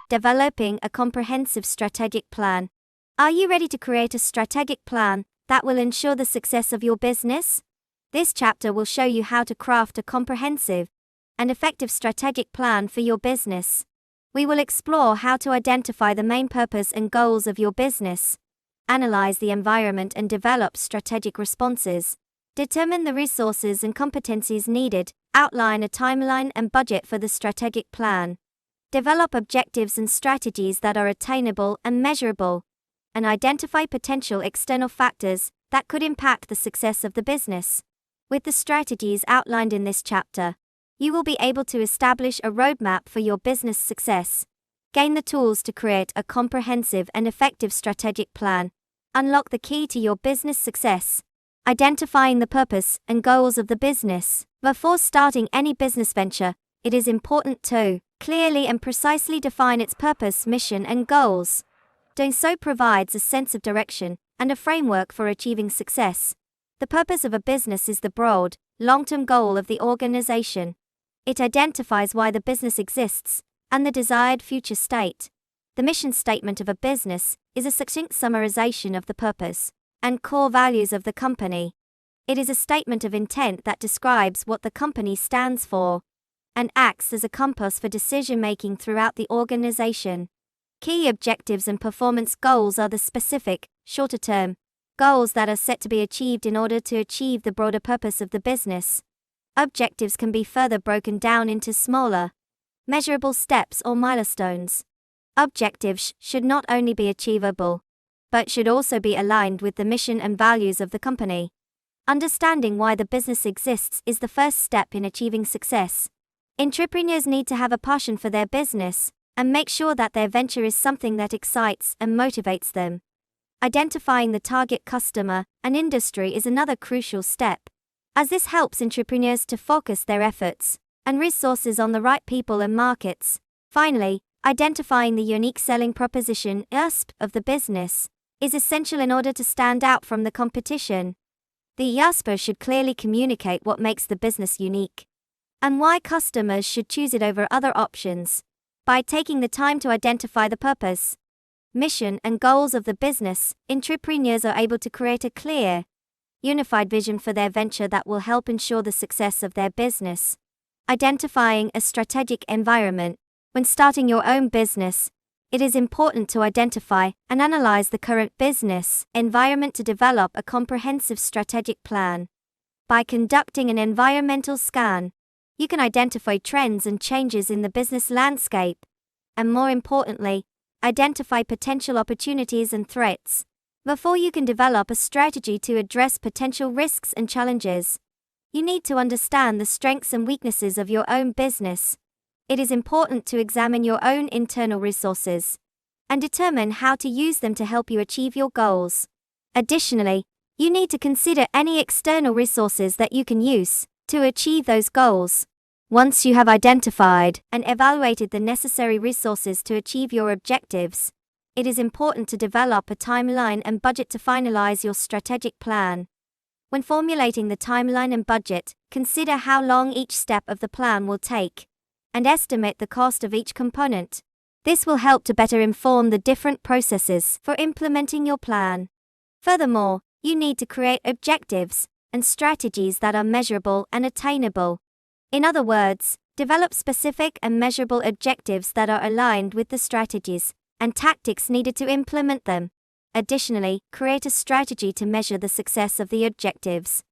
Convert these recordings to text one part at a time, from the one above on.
Developing a comprehensive strategic plan. Are you ready to create a strategic plan that will ensure the success of your business? This chapter will show you how to craft a comprehensive and effective strategic plan for your business. We will explore how to identify the main purpose and goals of your business, analyze the environment and develop strategic responses, determine the resources and competencies needed, outline a timeline and budget for the strategic plan, develop objectives and strategies that are attainable and measurable, and identify potential external factors that could impact the success of the business. With the strategies outlined in this chapter, you will be able to establish a roadmap for your business success, gain the tools to create a comprehensive and effective strategic plan, unlock the key to your business success, identifying the purpose and goals of the business. Before starting any business venture, it is important to clearly and precisely define its purpose, mission, and goals. Doing so provides a sense of direction and a framework for achieving success. The purpose of a business is the broad, long-term goal of the organization. It identifies why the business exists and the desired future state. The mission statement of a business is a succinct summarization of the purpose and core values of the company. It is a statement of intent that describes what the company stands for and acts as a compass for decision-making throughout the organization. Key objectives and performance goals are the specific, shorter-term goals that are set to be achieved in order to achieve the broader purpose of the business. Objectives can be further broken down into smaller, measurable steps or milestones. Objectives should not only be achievable, but should also be aligned with the mission and values of the company. Understanding why the business exists is the first step in achieving success. Entrepreneurs need to have a passion for their business and make sure that their venture is something that excites and motivates them. Identifying the target customer and industry is another crucial step, as this helps entrepreneurs to focus their efforts and resources on the right people and markets. Finally, identifying the unique selling proposition (USP) of the business is essential in order to stand out from the competition. The USP should clearly communicate what makes the business unique and why customers should choose it over other options. By taking the time to identify the purpose, mission, and goals of the business, entrepreneurs are able to create a clear, unified vision for their venture that will help ensure the success of their business. Identifying a strategic environment. When starting your own business, it is important to identify and analyze the current business environment to develop a comprehensive strategic plan. By conducting an environmental scan, you can identify trends and changes in the business landscape, and more importantly, identify potential opportunities and threats. Before you can develop a strategy to address potential risks and challenges, you need to understand the strengths and weaknesses of your own business. It is important to examine your own internal resources and determine how to use them to help you achieve your goals. Additionally, you need to consider any external resources that you can use to achieve those goals. Once you have identified and evaluated the necessary resources to achieve your objectives, it is important to develop a timeline and budget to finalize your strategic plan. When formulating the timeline and budget, consider how long each step of the plan will take and estimate the cost of each component. This will help to better inform the different processes for implementing your plan. Furthermore, you need to create objectives and strategies that are measurable and attainable. In other words, develop specific and measurable objectives that are aligned with the strategies and tactics needed to implement them. Additionally, create a strategy to measure the success of the objectives.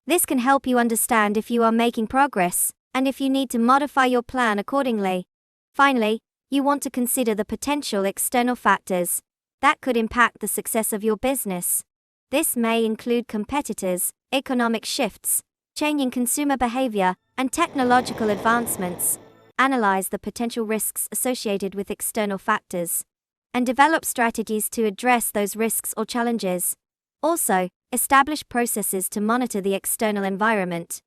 This can help you understand if you are making progress and if you need to modify your plan accordingly. Finally, you want to consider the potential external factors that could impact the success of your business. This may include competitors, economic shifts, changing consumer behavior, and technological advancements. Analyze the potential risks associated with external factors and develop strategies to address those risks or challenges. Also, establish processes to monitor the external environment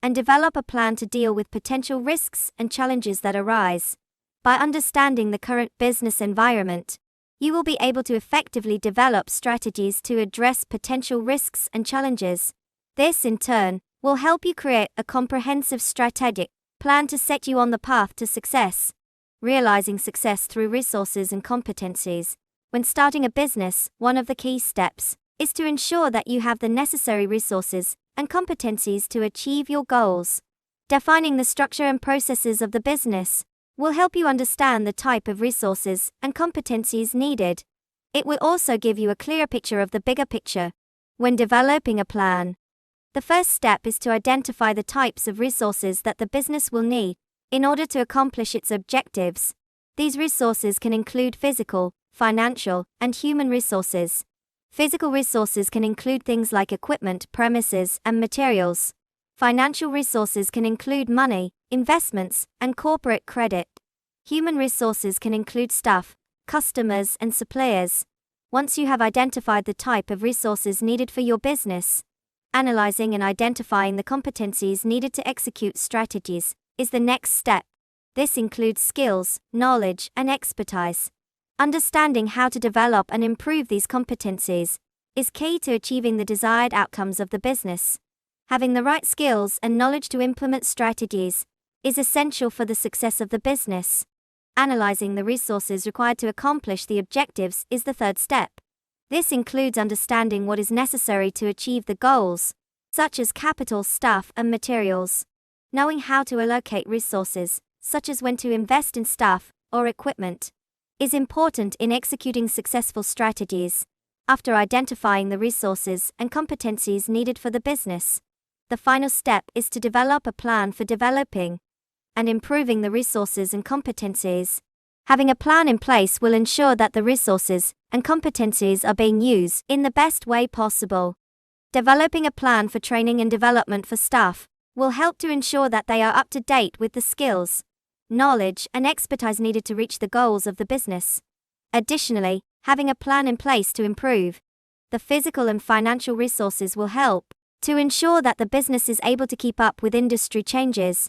and develop a plan to deal with potential risks and challenges that arise. By understanding the current business environment, you will be able to effectively develop strategies to address potential risks and challenges. This, in turn, will help you create a comprehensive strategic plan to set you on the path to success. realizing success through resources and competencies. When starting a business, one of the key steps is to ensure that you have the necessary resources and competencies to achieve your goals. Defining the structure and processes of the business will help you understand the type of resources and competencies needed. It will also give you a clearer picture of the bigger picture. When developing a plan, the first step is to identify the types of resources that the business will need in order to accomplish its objectives. These resources can include physical, financial, and human resources. Physical resources can include things like equipment, premises, and materials. Financial resources can include money, investments, and corporate credit. Human resources can include staff, customers, and suppliers. Once you have identified the type of resources needed for your business, analyzing and identifying the competencies needed to execute strategies is the next step. This includes skills, knowledge, and expertise. Understanding how to develop and improve these competencies is key to achieving the desired outcomes of the business. Having the right skills and knowledge to implement strategies is essential for the success of the business. Analyzing the resources required to accomplish the objectives is the third step. This includes understanding what is necessary to achieve the goals, such as capital, staff, and materials. Knowing how to allocate resources, such as when to invest in staff or equipment, is important in executing successful strategies. After identifying the resources and competencies needed for the business, the final step is to develop a plan for developing and improving the resources and competencies. Having a plan in place will ensure that the resources and competencies are being used in the best way possible. Developing a plan for training and development for staff will help to ensure that they are up to date with the skills, knowledge, and expertise needed to reach the goals of the business. Additionally, having a plan in place to improve the physical and financial resources will help to ensure that the business is able to keep up with industry changes.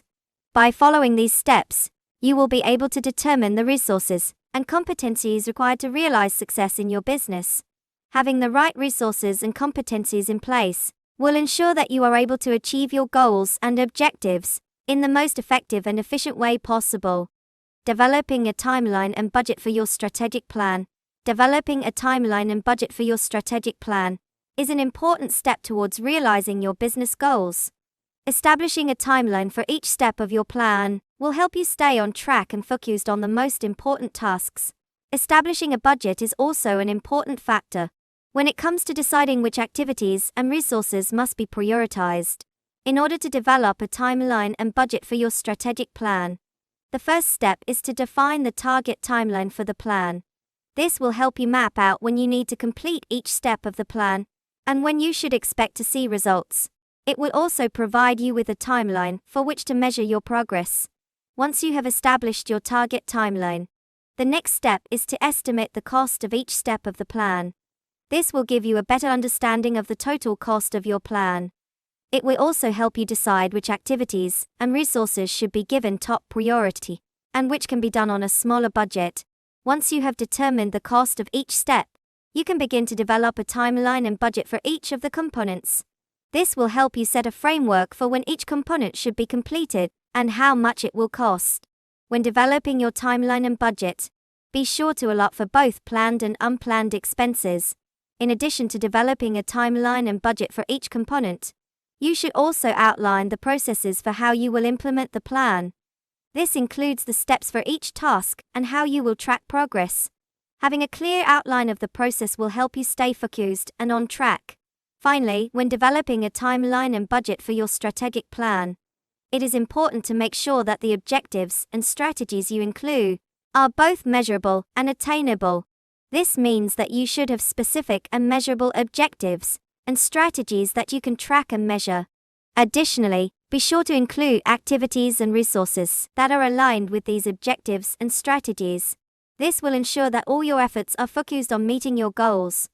By following these steps, you will be able to determine the resources and competencies required to realize success in your business. Having the right resources and competencies in place will ensure that you are able to achieve your goals and objectives in the most effective and efficient way possible. Developing a timeline and budget for your strategic plan. Developing a timeline and budget for your strategic plan is an important step towards realizing your business goals. Establishing a timeline for each step of your plan will help you stay on track and focused on the most important tasks. Establishing a budget is also an important factor when it comes to deciding which activities and resources must be prioritized. In order to develop a timeline and budget for your strategic plan, the first step is to define the target timeline for the plan. This will help you map out when you need to complete each step of the plan and when you should expect to see results. It will also provide you with a timeline for which to measure your progress. Once you have established your target timeline, the next step is to estimate the cost of each step of the plan. This will give you a better understanding of the total cost of your plan. It will also help you decide which activities and resources should be given top priority, and which can be done on a smaller budget. Once you have determined the cost of each step, you can begin to develop a timeline and budget for each of the components. This will help you set a framework for when each component should be completed and how much it will cost. When developing your timeline and budget, be sure to allot for both planned and unplanned expenses. In addition to developing a timeline and budget for each component, you should also outline the processes for how you will implement the plan. This includes the steps for each task and how you will track progress. Having a clear outline of the process will help you stay focused and on track. Finally, when developing a timeline and budget for your strategic plan, it is important to make sure that the objectives and strategies you include are both measurable and attainable. This means that you should have specific and measurable objectives and strategies that you can track and measure. Additionally, be sure to include activities and resources that are aligned with these objectives and strategies. This will ensure that all your efforts are focused on meeting your goals.